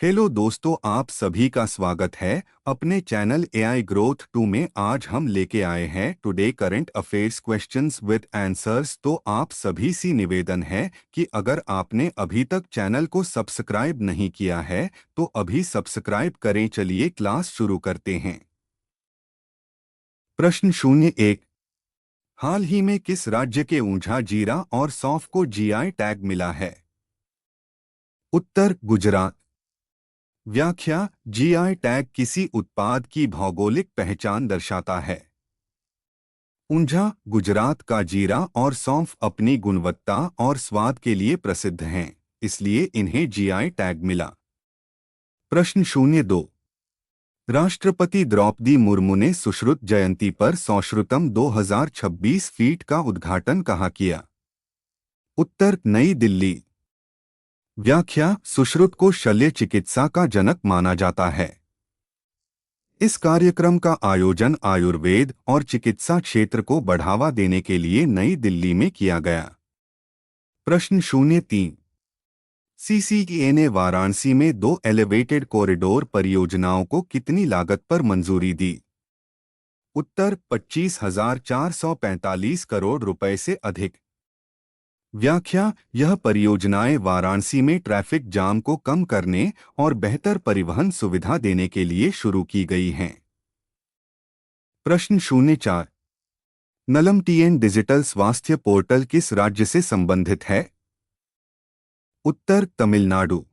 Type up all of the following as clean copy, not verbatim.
Hello दोस्तों, आप सभी का स्वागत है अपने चैनल एआई ग्रोथ 2 में। आज हम लेके आए हैं today current affairs questions with answers. तो आप सभी से निवेदन है कि अगर आपने अभी तक चैनल को सब्सक्राइब नहीं किया है तो अभी सब्सक्राइब करें। चलिए क्लास शुरू करते हैं। प्रश्न 01। हाल ही में किस राज्य के ऊंझा जीरा और सौंफ को जीआई टैग मिला है? उत्तर गुजरात। व्याख्या: जीआई टैग किसी उत्पाद की भौगोलिक पहचान दर्शाता है। ऊंझा गुजरात का जीरा और सौंफ अपनी गुणवत्ता और स्वाद के लिए प्रसिद्ध हैं, इसलिए इन्हें जीआई टैग मिला। प्रश्न 02। राष्ट्रपति द्रौपदी मुर्मू ने सुश्रुत जयंती पर सौश्रुतम 2026 फीट का उद्घाटन कहाँ किया? उत्तर नई दिल्ली। व्याख्या: सुश्रुत को शल्य चिकित्सा का जनक माना जाता है। इस कार्यक्रम का आयोजन आयुर्वेद और चिकित्सा क्षेत्र को बढ़ावा देने के लिए नई दिल्ली में किया गया। प्रश्न 03। सीसीईए ने वाराणसी में 2 एलिवेटेड कॉरिडोर परियोजनाओं को कितनी लागत पर मंजूरी दी? उत्तर 25,445 करोड़ रुपए से अधिक। व्याख्या: यह परियोजनाएं वाराणसी में ट्रैफिक जाम को कम करने और बेहतर परिवहन सुविधा देने के लिए शुरू की गई हैं। प्रश्न 04। नलम टीएन डिजिटल स्वास्थ्य पोर्टल किस राज्य से संबंधित है? उत्तर तमिलनाडु।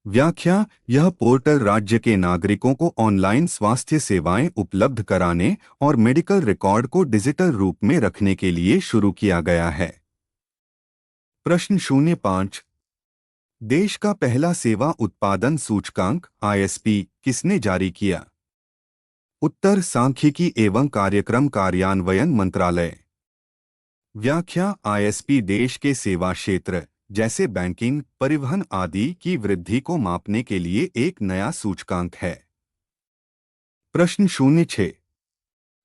व्याख्या: यह पोर्टल राज्य के नागरिकों को ऑनलाइन स्वास्थ्य सेवाएं उपलब्ध कराने और मेडिकल रिकॉर्ड को डिजिटल रूप में रखने के लिए शुरू किया गया है। प्रश्न 05। देश का पहला सेवा उत्पादन सूचकांक आईएसपी किसने जारी किया? उत्तर सांख्यिकी एवं कार्यक्रम कार्यान्वयन मंत्रालय। व्याख्या: आईएसपी देश के सेवा क्षेत्र जैसे बैंकिंग, परिवहन आदि की वृद्धि को मापने के लिए एक नया सूचकांक है। प्रश्न 06।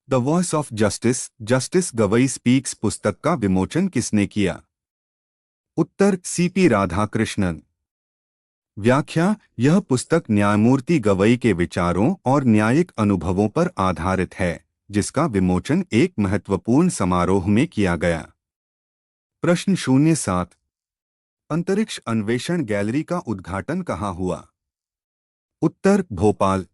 The voice of justice justice Gavai speaks पुस्तक का विमोचन किसने किया? उत्तर सीपी राधाकृष्णन। व्याख्या: यह पुस्तक न्यायमूर्ति गवई के विचारों और न्यायिक अनुभवों पर आधारित है, जिसका विमोचन एक महत्वपूर्ण समारोह में किया गया। प्रश्न 07। अंतरिक्ष अन्वेषण गैलरी का उद्घाटन कहाँ हुआ? उत्तर भोपाल।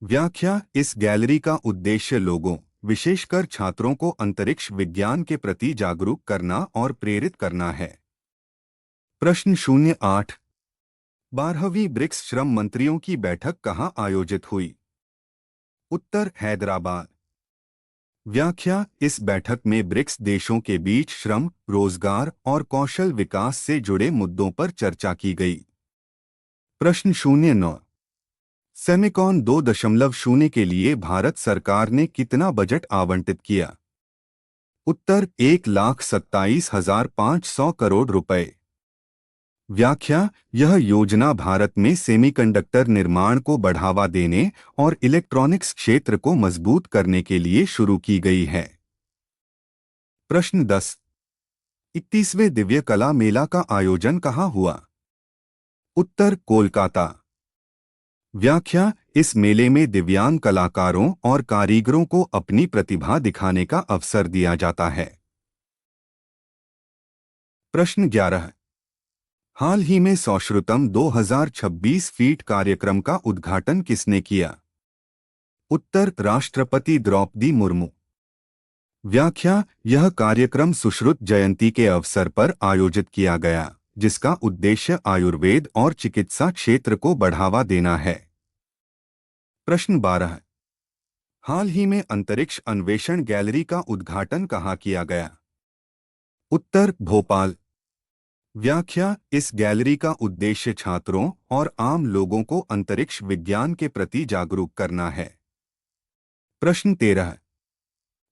व्याख्या: इस गैलरी का उद्देश्य लोगों, विशेषकर छात्रों को अंतरिक्ष विज्ञान के प्रति जागरूक करना और प्रेरित करना है। प्रश्न 08। 12वीं ब्रिक्स श्रम मंत्रियों की बैठक कहाँ आयोजित हुई? उत्तर हैदराबाद। व्याख्या: इस बैठक में ब्रिक्स देशों के बीच श्रम, रोजगार और कौशल विकास से जुड़े मुद्दों पर चर्चा की गई। प्रश्न 09। सेमिकॉन 2.0 के लिए भारत सरकार ने कितना बजट आवंटित किया? उत्तर 1,27,500 करोड़ रुपए। व्याख्या: यह योजना भारत में सेमीकंडक्टर निर्माण को बढ़ावा देने और इलेक्ट्रॉनिक्स क्षेत्र को मजबूत करने के लिए शुरू की गई है। प्रश्न 10। 31वें दिव्य कला मेला का आयोजन कहाँ हुआ? उत्तर कोलकाता। व्याख्या: इस मेले में दिव्यांग कलाकारों और कारीगरों को अपनी प्रतिभा दिखाने का अवसर दिया जाता है। प्रश्न 11। हाल ही में सौश्रुतम 2026 फीट कार्यक्रम का उद्घाटन किसने किया? उत्तर राष्ट्रपति द्रौपदी मुर्मू। व्याख्या: यह कार्यक्रम सुश्रुत जयंती के अवसर पर आयोजित किया गया, जिसका उद्देश्य आयुर्वेद और चिकित्सा क्षेत्र को बढ़ावा देना है। प्रश्न 12। हाल ही में अंतरिक्ष अन्वेषण गैलरी का उद्घाटन कहाँ किया गया? उत्तर भोपाल। व्याख्या: इस गैलरी का उद्देश्य छात्रों और आम लोगों को अंतरिक्ष विज्ञान के प्रति जागरूक करना है। प्रश्न 13।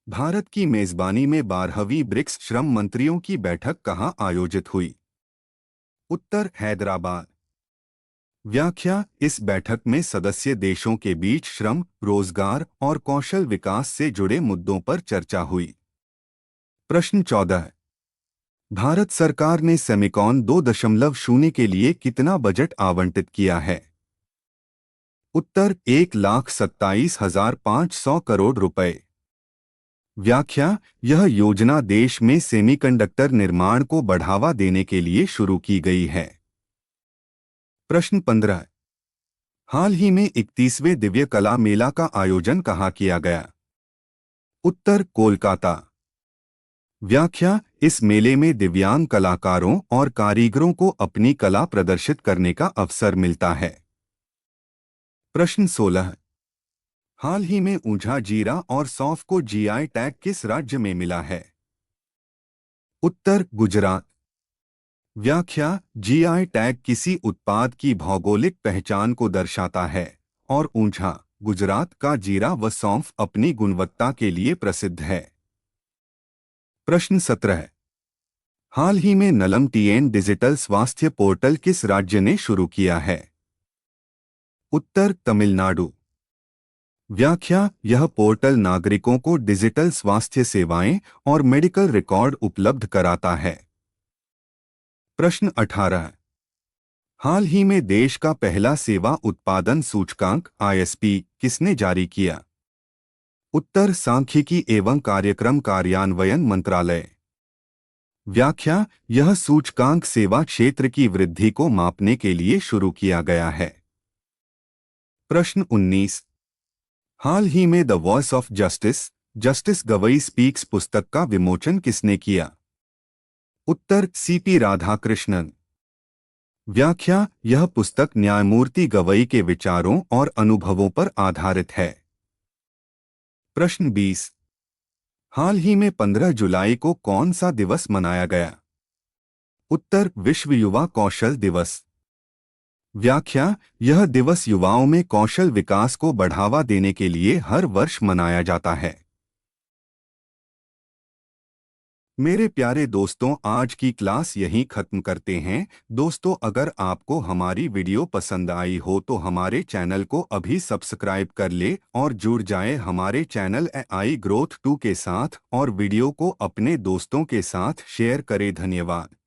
भारत की मेजबानी में 12वीं ब्रिक्स श्रम मंत्रियों की बैठक कहाँ आयोजित हुई? उत्तर हैदराबाद। व्याख्या: इस बैठक में सदस्य देशों के बीच श्रम, रोजगार और कौशल विकास से जुड़े मुद्दों पर चर्चा हुई। प्रश्न 14। भारत सरकार ने सेमिकॉन 2.0 के लिए कितना बजट आवंटित किया है? उत्तर 1,27,500 करोड़ रुपए। व्याख्या, यह योजना देश में सेमीकंडक्टर निर्माण को बढ़ावा देने के लिए शुरू की गई है। प्रश्न 15। हाल ही में 31वें दिव्य कला मेला का आयोजन कहाँ किया गया? उत्तर कोलकाता। व्याख्या, इस मेले में दिव्यांग कलाकारों और कारीगरों को अपनी कला प्रदर्शित करने का अवसर मिलता है। प्रश्न 16। हाल ही में ऊंझा जीरा और सौंफ को जीआई टैग किस राज्य में मिला है? उत्तर गुजरात। व्याख्या, जीआई टैग किसी उत्पाद की भौगोलिक पहचान को दर्शाता है और ऊंझा, गुजरात का जीरा व सौंफ अपनी गुणवत्ता के लिए प्रसिद्ध है। प्रश्न 17। हाल ही में नलम टीएन डिजिटल स्वास्थ्य पोर्टल किस राज्य ने शुरू किया है? उत्तर तमिलनाडु। व्याख्या, यह पोर्टल नागरिकों को डिजिटल स्वास्थ्य सेवाएं और मेडिकल रिकॉर्ड उपलब्ध कराता है। प्रश्न 18। हाल ही में देश का पहला सेवा उत्पादन सूचकांक आईएसपी किसने जारी किया? उत्तर सांख्यिकी एवं कार्यक्रम कार्यान्वयन मंत्रालय। व्याख्या, यह सूचकांक सेवा क्षेत्र की वृद्धि को मापने के लिए शुरू किया गया है। प्रश्न 19। हाल ही में the voice of justice, justice Gavai speaks पुस्तक का विमोचन किसने किया? उत्तर सीपी राधाकृष्णन। व्याख्या, यह पुस्तक न्यायमूर्ति गवई के विचारों और अनुभवों पर आधारित है। प्रश्न 20। हाल ही में 15 जुलाई को कौन सा दिवस मनाया गया? उत्तर विश्व युवा कौशल दिवस। व्याख्या, यह दिवस युवाओं में कौशल विकास को बढ़ावा देने के लिए हर वर्ष मनाया जाता है। मेरे प्यारे दोस्तों, आज की क्लास यहीं खत्म करते हैं। दोस्तों, अगर आपको हमारी वीडियो पसंद आई हो तो हमारे चैनल को अभी सब्सक्राइब कर ले और जुड़ जाए हमारे चैनल AI ग्रोथ 2 के साथ और वीडियो को अपने दोस्तों के साथ शेयर करें। धन्यवाद।